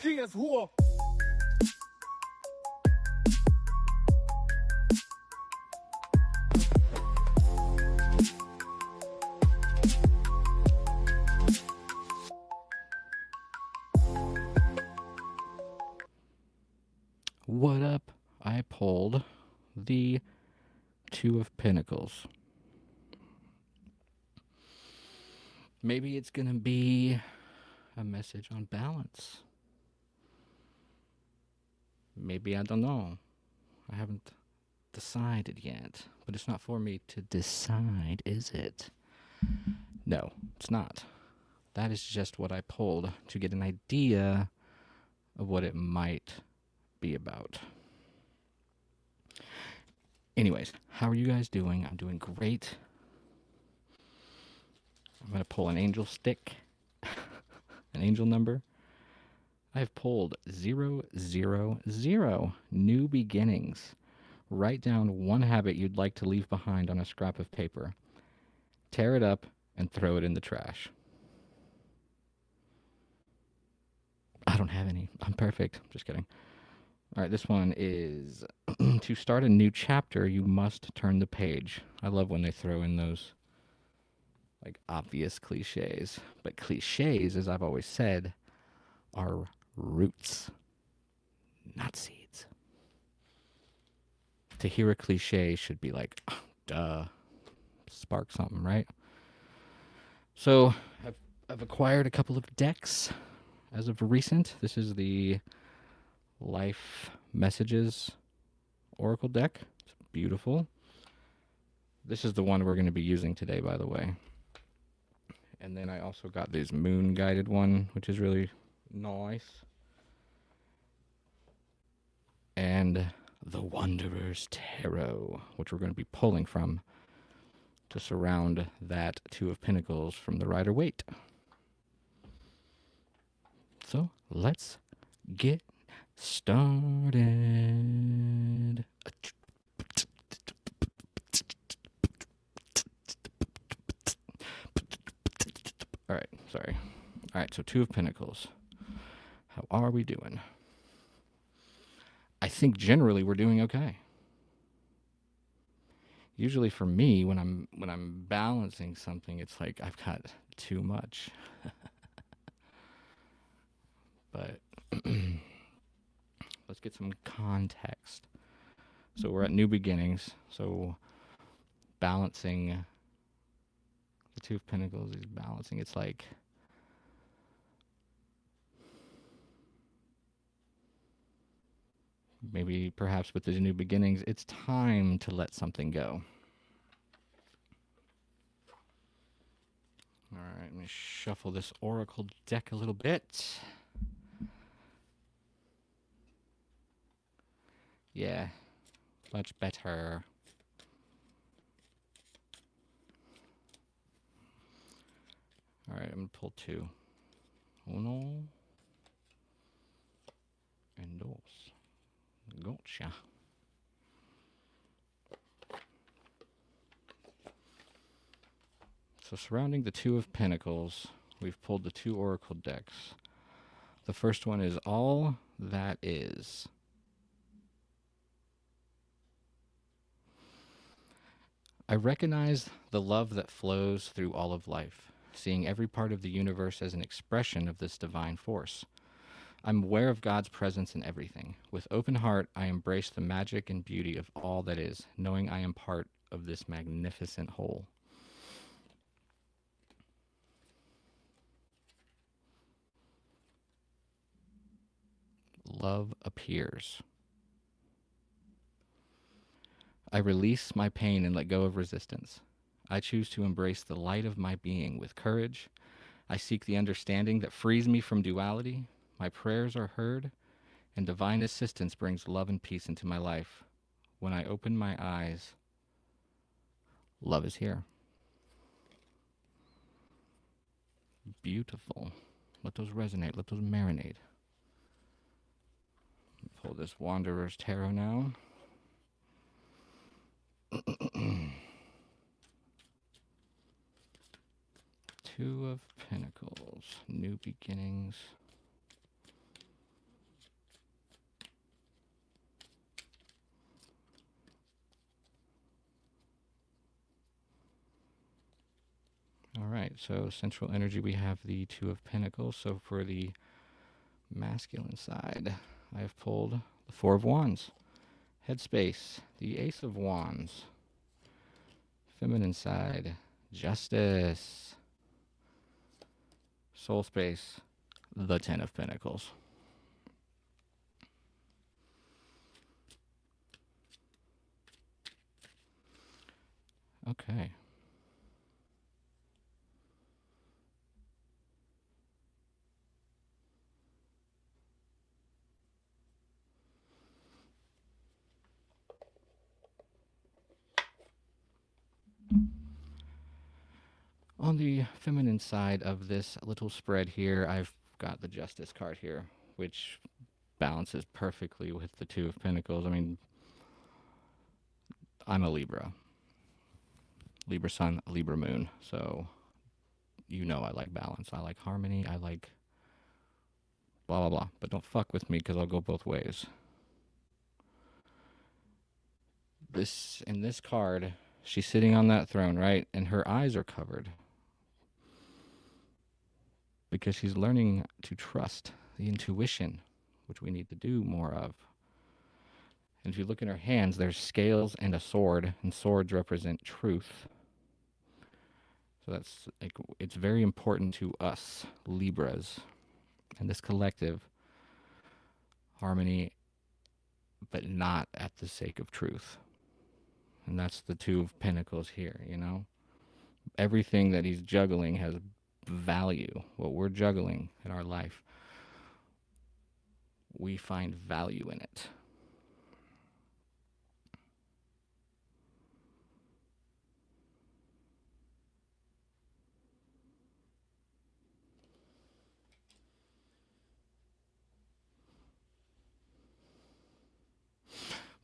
king is whore. What up? I pulled the Two of Pentacles. Maybe it's going to be a message on balance. Maybe, I don't know. I haven't decided yet. But it's not for me to decide, is it? No, it's not. That is just what I pulled to get an idea of what it might be about. Anyways, how are you guys doing? I'm doing great. I'm going to pull an angel stick, an angel number. I have pulled 000, new beginnings. Write down one habit you'd like to leave behind on a scrap of paper. Tear it up and throw it in the trash. I don't have any. I'm perfect. Just kidding. All right, this one is to start a new chapter, you must turn the page. I love when they throw in those like obvious cliches. But cliches, as I've always said, are roots, not seeds. To hear a cliche should be like, oh, duh, spark something, right? So I've acquired a couple of decks as of recent. This is the Life Messages Oracle deck. It's beautiful. This is the one we're going to be using today, by the way. And then I also got this moon guided one, which is really nice. And the Wanderer's Tarot, which we're going to be pulling from to surround that Two of Pentacles from the Rider-Waite. So let's get started. All right, sorry. All right, so Two of Pentacles. How are we doing? I think generally we're doing okay. Usually for me, when I'm balancing something, it's like I've got too much. But let's get some context. So we're at new beginnings. So balancing the Two of Pentacles is balancing. It's like maybe perhaps with the new beginnings, it's time to let something go. All right, let me shuffle this Oracle deck a little bit. Yeah, much better. All right, I'm going to pull two. Uno and dos. Gotcha. So surrounding the Two of Pentacles, we've pulled the two Oracle decks. The first one is All That Is. I recognize the love that flows through all of life, seeing every part of the universe as an expression of this divine force. I'm aware of God's presence in everything. With open heart, I embrace the magic and beauty of all that is, knowing I am part of this magnificent whole. Love appears. I release my pain and let go of resistance. I choose to embrace the light of my being with courage. I seek the understanding that frees me from duality. My prayers are heard, and divine assistance brings love and peace into my life. When I open my eyes, love is here. Beautiful. Let those resonate. Let those marinate. Pull this Wanderer's Tarot now. Two of Pentacles. New beginnings. All right, so central energy, we have the Two of Pentacles. So for the masculine side, I have pulled the Four of Wands. Headspace, the Ace of Wands. Feminine side, Justice. Soul space, the Ten of Pentacles. Okay. On the feminine side of this little spread here, I've got the Justice card here, which balances perfectly with the Two of Pentacles. I mean, I'm a Libra. Libra sun, Libra moon. So, you know I like balance. I like harmony. I like blah, blah, blah. But don't fuck with me because I'll go both ways. In this card, she's sitting on that throne, right? And her eyes are covered. Because she's learning to trust the intuition, which we need to do more of. And if you look in her hands, there's scales and a sword, and swords represent truth. So that's like, it's very important to us, Libras, and this collective harmony, but not at the sake of truth. And that's the Two of Pentacles here, you know? Everything that he's juggling has value. What we're juggling in our life, we find value in it.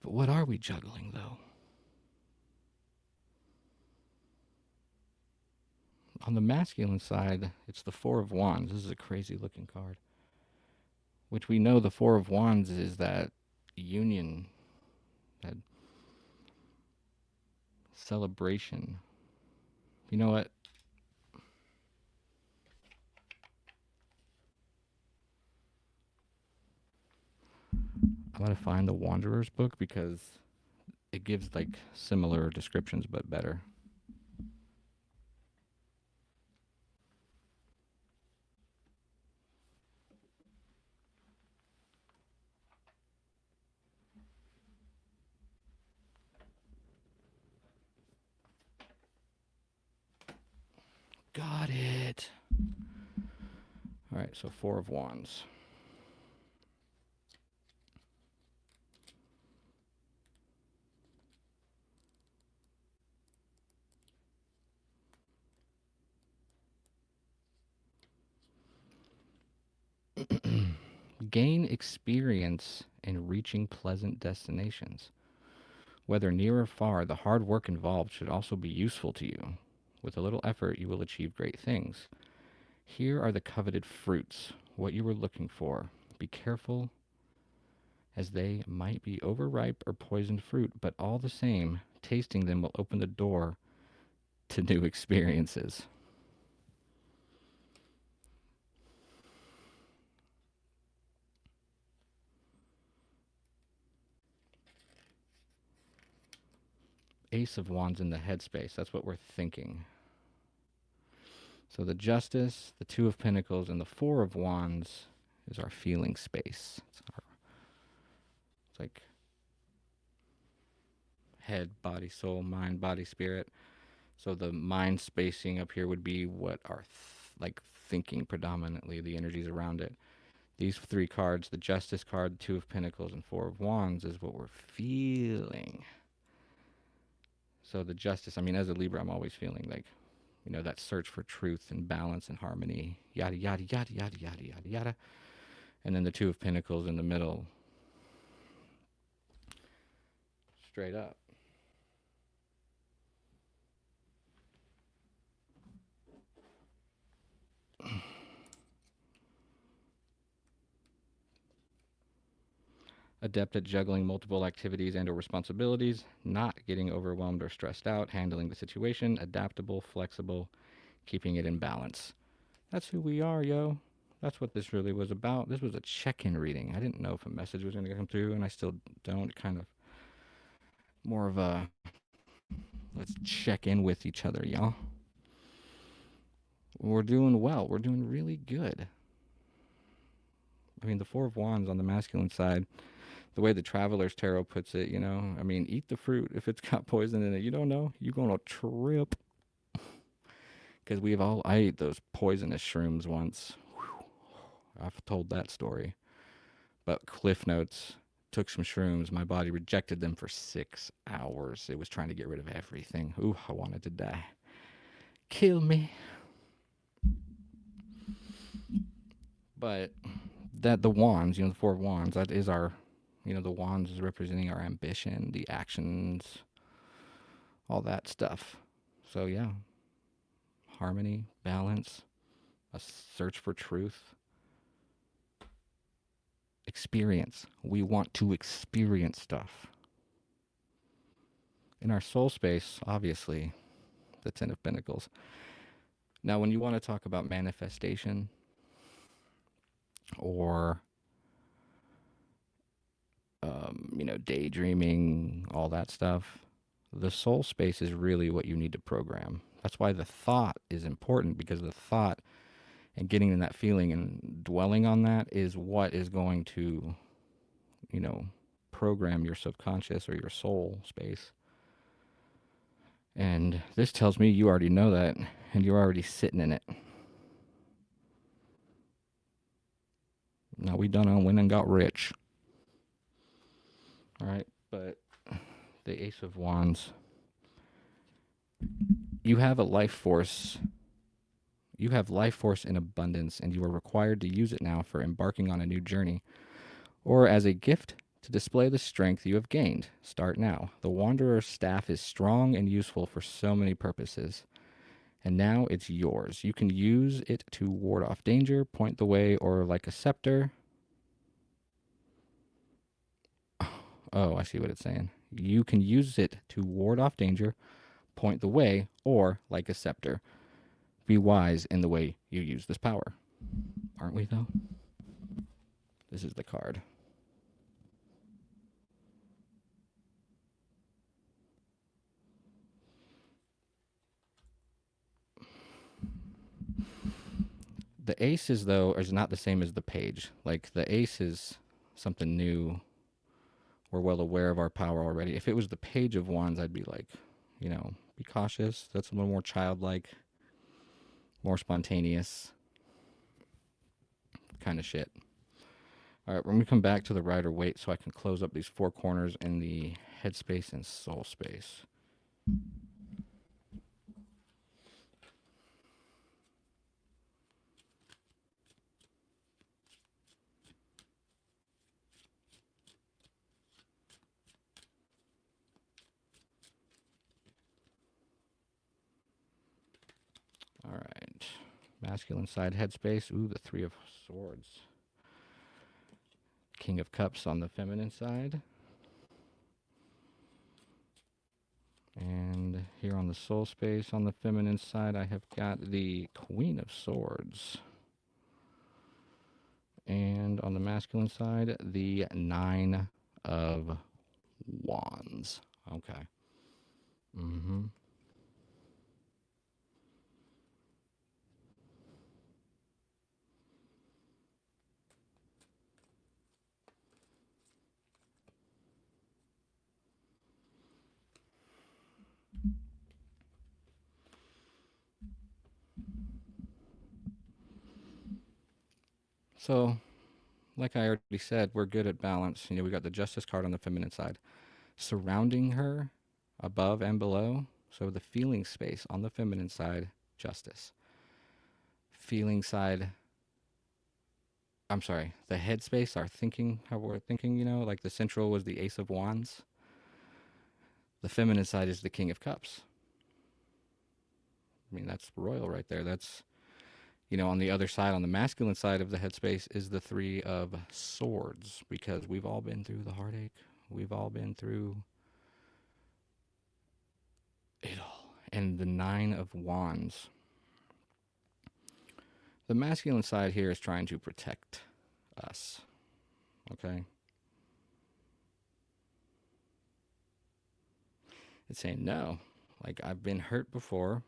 But what are we juggling, though? On the masculine side, it's the Four of Wands. This is a crazy looking card. Which we know the Four of Wands is that union, that celebration. You know what? I'm going to find the Wanderer's book because it gives like similar descriptions but better. Got it. All right, so Four of Wands. Gain experience in reaching pleasant destinations. Whether near or far, the hard work involved should also be useful to you. With a little effort, you will achieve great things. Here are the coveted fruits, what you were looking for. Be careful, as they might be overripe or poisoned fruit, but all the same, tasting them will open the door to new experiences. Ace of Wands in the headspace. That's what we're thinking. So the Justice, the Two of Pentacles, and the Four of Wands is our feeling space. It's like head, body, soul, mind, body, spirit. So the mind spacing up here would be what our like thinking predominantly, the energies around it. These three cards, the Justice card, Two of Pentacles, and Four of Wands, is what we're feeling. So the Justice, I mean, as a Libra, I'm always feeling like, you know, that search for truth and balance and harmony, yada, yada, yada, yada, yada, yada, yada. And then the Two of Pentacles in the middle. Straight up. Adept at juggling multiple activities and or responsibilities, not getting overwhelmed or stressed out, handling the situation, adaptable, flexible, keeping it in balance. That's who we are, yo. That's what this really was about. This was a check-in reading. I didn't know if a message was going to come through, and I still don't. Kind of more of a let's check in with each other, y'all. We're doing well. We're doing really good. I mean, the Four of Wands on the masculine side, the way the Traveler's Tarot puts it, I mean, eat the fruit. If it's got poison in it, you don't know. You're going to trip. Because I ate those poisonous shrooms once. Whew. I've told that story. But Cliff Notes, took some shrooms. My body rejected them for 6 hours. It was trying to get rid of everything. Ooh, I wanted to die. Kill me. But the wands, the Four of Wands, that is our, the wands is representing our ambition, the actions, all that stuff. So yeah, harmony, balance, a search for truth, experience. We want to experience stuff. In our soul space, obviously, the Ten of Pentacles. Now, when you want to talk about manifestation or, daydreaming, all that stuff, the soul space is really what you need to program. That's why the thought is important, because the thought and getting in that feeling and dwelling on that is what is going to, program your subconscious or your soul space. And this tells me you already know that, and you're already sitting in it. Now we done went and got rich. All right, but the Ace of Wands. You have a life force. You have life force in abundance, and you are required to use it now for embarking on a new journey, or as a gift to display the strength you have gained. Start now. The Wanderer's staff is strong and useful for so many purposes, and now it's yours. You can use it to ward off danger, point the way, or like a scepter. Oh, I see what it's saying. You can use it to ward off danger, point the way, or like a scepter. Be wise in the way you use this power. Aren't we, though? This is the card. The aces, though, is not the same as the page. Like, the ace is something new. We're well aware of our power already. If it was the Page of Wands, I'd be like, be cautious. That's a little more childlike, more spontaneous kind of shit. All right, we're going to come back to the Rider-Waite so I can close up these 4 corners in the headspace and soul space. All right. Masculine side headspace. Ooh, the Three of Swords. King of Cups on the feminine side. And here on the soul space on the feminine side, I have got the Queen of Swords. And on the masculine side, the Nine of Wands. Okay. Mm-hmm. So, like I already said, we're good at balance. We got the Justice card on the feminine side. Surrounding her, above and below. So the feeling space on the feminine side, Justice. Feeling side, I'm sorry, the head space, our thinking, how we're thinking, like the central was the Ace of Wands. The feminine side is the King of Cups. I mean, that's royal right there. That's, on the other side, on the masculine side of the headspace is the Three of Swords, because we've all been through the heartache. We've all been through it all. And the Nine of Wands. The masculine side here is trying to protect us, okay? It's saying, no, like I've been hurt before.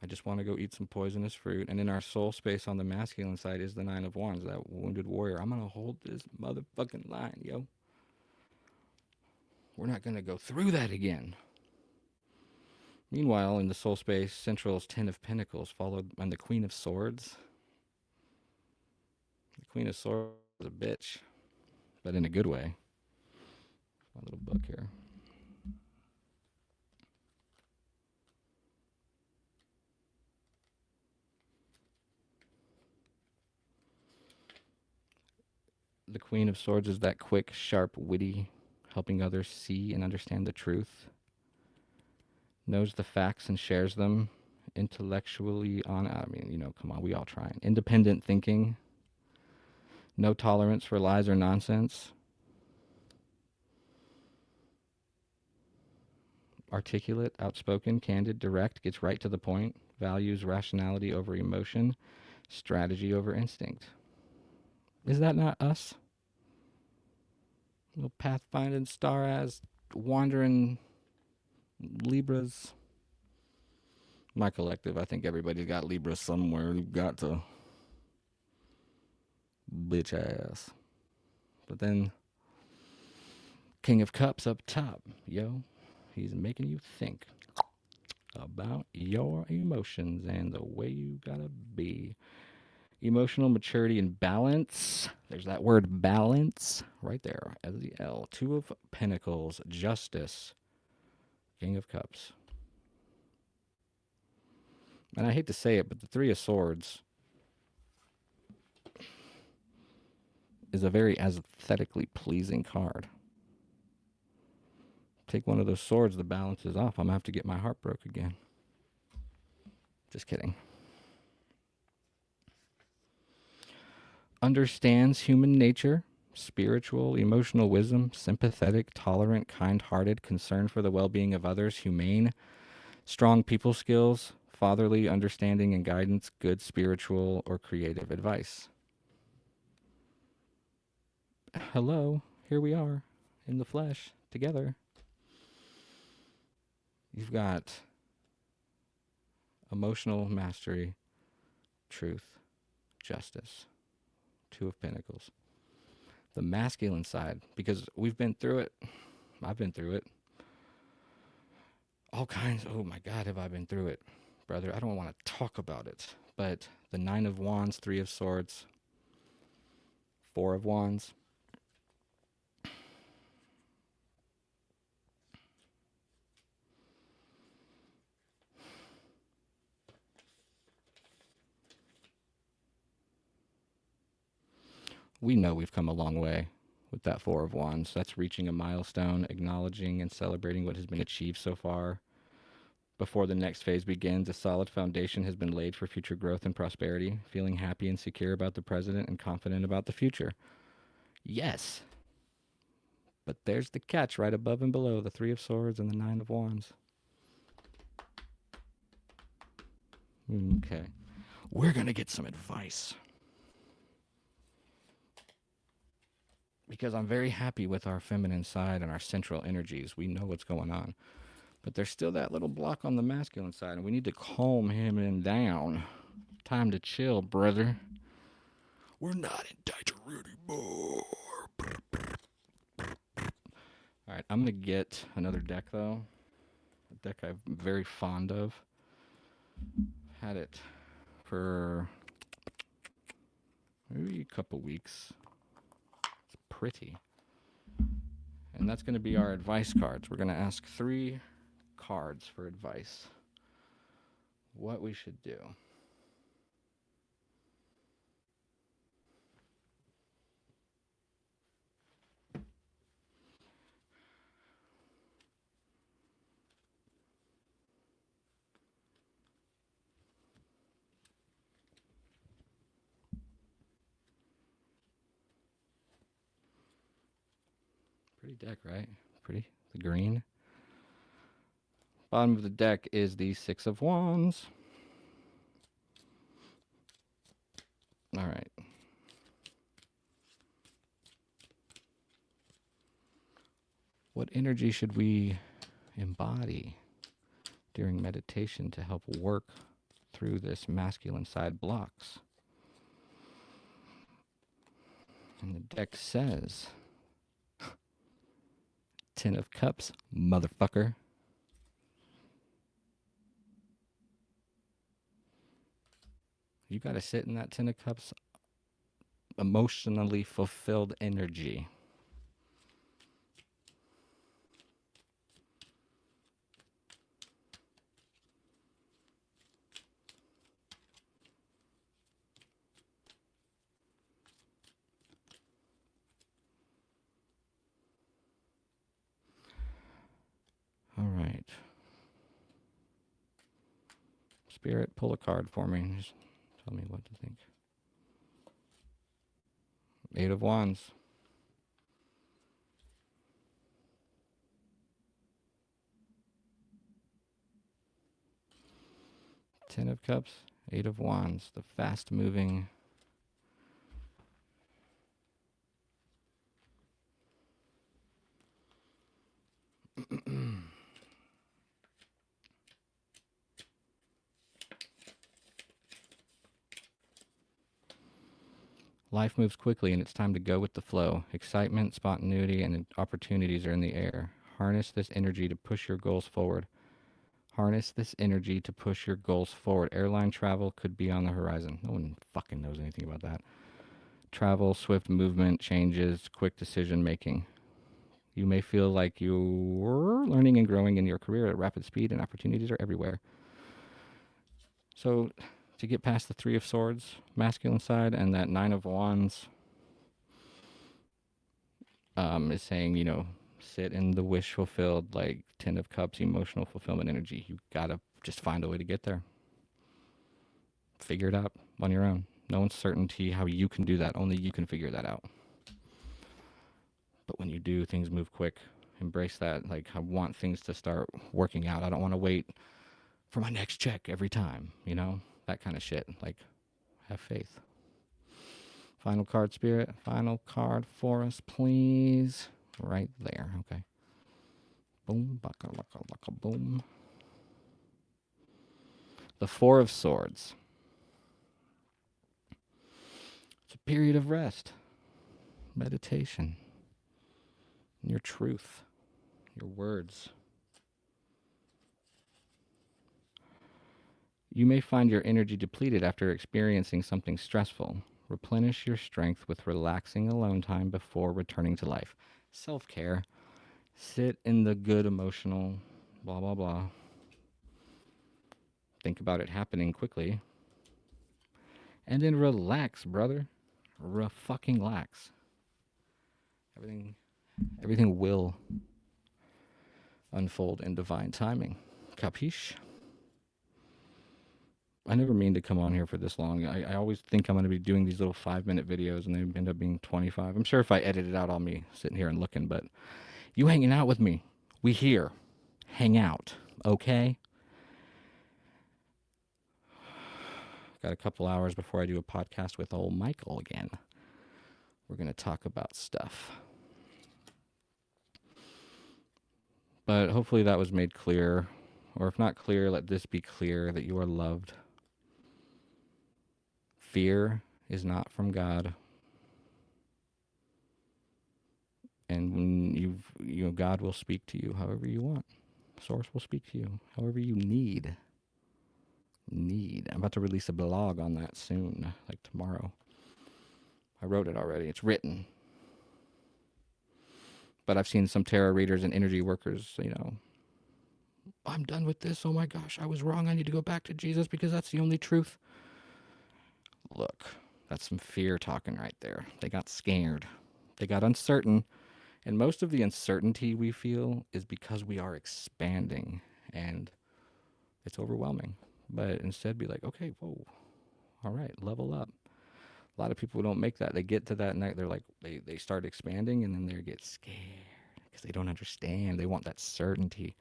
I just want to go eat some poisonous fruit. And in our soul space on the masculine side is the Nine of Wands, that wounded warrior. I'm going to hold this motherfucking line, yo. We're not going to go through that again. Meanwhile, in the soul space, central is Ten of Pentacles, followed by the Queen of Swords. The Queen of Swords is a bitch, but in a good way. My little book here. The Queen of Swords is that quick, sharp, witty, helping others see and understand the truth. Knows the facts and shares them intellectually on, I mean, you know, come on, we all trying. Independent thinking. No tolerance for lies or nonsense. Articulate, outspoken, candid, direct, gets right to the point. Values rationality over emotion. Strategy over instinct. Is that not us? Little pathfinding, star-ass, wandering Libras. My collective, I think everybody's got Libra somewhere. You've got to bitch ass. But then King of Cups up top, yo. He's making you think about your emotions and the way you gotta be. Emotional maturity and balance. There's that word balance right there as the L. Two of Pentacles, justice, King of Cups. And I hate to say it, but the Three of Swords is a very aesthetically pleasing card. Take one of those swords, the balance is off. I'm going to have to get my heart broke again. Just kidding. Understands human nature, spiritual, emotional wisdom, sympathetic, tolerant, kind-hearted, concerned for the well-being of others, humane, strong people skills, fatherly understanding and guidance, good spiritual or creative advice. Hello, here we are in the flesh together. You've got emotional mastery, truth, justice, Two of Pentacles. The masculine side, because we've been through it. I've been through it. All kinds. Oh my God, have I been through it, brother? I don't want to talk about it. But the Nine of Wands, Three of Swords, Four of Wands. We know we've come a long way with that Four of Wands. That's reaching a milestone, acknowledging and celebrating what has been achieved so far. Before the next phase begins, a solid foundation has been laid for future growth and prosperity, feeling happy and secure about the present and confident about the future. Yes. But there's the catch right above and below, the Three of Swords and the Nine of Wands. Okay. We're going to get some advice. Because I'm very happy with our feminine side and our central energies. We know what's going on. But there's still that little block on the masculine side, and we need to calm him in down. Time to chill, brother. We're not in danger anymore. All right, I'm going to get another deck, though. A deck I'm very fond of. Had it for maybe a couple weeks. It's pretty. And that's going to be our advice cards. We're going to ask 3 cards for advice. What we should do. Pretty deck, right? Pretty. The green. Bottom of the deck is the Six of Wands. All right. What energy should we embody during meditation to help work through this masculine side blocks? And the deck says, Ten of Cups, motherfucker. You got to sit in that Ten of Cups emotionally fulfilled energy. All right. Spirit, pull a card for me. Just tell me what to think. Eight of Wands. Ten of Cups, Eight of Wands, the fast-moving. Life moves quickly and it's time to go with the flow. Excitement, spontaneity, and opportunities are in the air. Harness this energy to push your goals forward. Harness this energy to push your goals forward. Airline travel could be on the horizon. No one fucking knows anything about that. Travel, swift movement, changes, quick decision making. You may feel like you're learning and growing in your career at rapid speed and opportunities are everywhere. So to get past the Three of Swords, masculine side, and that Nine of Wands is saying, you know, sit in the wish fulfilled, like Ten of Cups, emotional fulfillment energy. You gotta just find a way to get there. Figure it out on your own. No uncertainty how you can do that. Only you can figure that out. But when you do, things move quick. Embrace that. Like, I want things to start working out. I don't want to wait for my next check every time, you know? That kind of shit. Like, have faith. Final card, Spirit. Final card for us, please. Right there. Okay. Boom, baka, laka, laka, boom. The Four of Swords. It's a period of rest, meditation, your truth, your words. You may find your energy depleted after experiencing something stressful. Replenish your strength with relaxing alone time before returning to life. Self-care. Sit in the good emotional blah, blah, blah. Think about it happening quickly. And then relax, brother. Fucking relax. Everything will unfold in divine timing. Capiche? I never mean to come on here for this long. I always think I'm going to be doing these little 5-minute videos and they end up being 25. I'm sure if I edit it out, I'll be sitting here and looking, but you hanging out with me. We here. Hang out. Okay? Got a couple hours before I do a podcast with old Michael again. We're going to talk about stuff. But hopefully that was made clear. Or if not clear, let this be clear that you are loved. Fear is not from God. And when God will speak to you however you want. Source will speak to you however you need. I'm about to release a blog on that soon, like tomorrow. I wrote it already. It's written. But I've seen some tarot readers and energy workers, you know, I'm done with this. Oh my gosh, I was wrong. I need to go back to Jesus because that's the only truth. Look, that's some fear talking right there. They got scared. They got uncertain. And most of the uncertainty we feel is because we are expanding and it's overwhelming. But instead be like, okay, whoa, all right, level up. A lot of people don't make that. They get to that night, they're like, they start expanding and then they get scared because they don't understand. They want that certainty.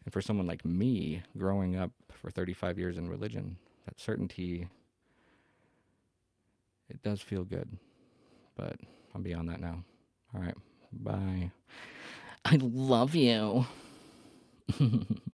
And for someone like me, growing up for 35 years in religion, that certainty It does feel good, but I'm beyond that now. All right. Bye. I love you.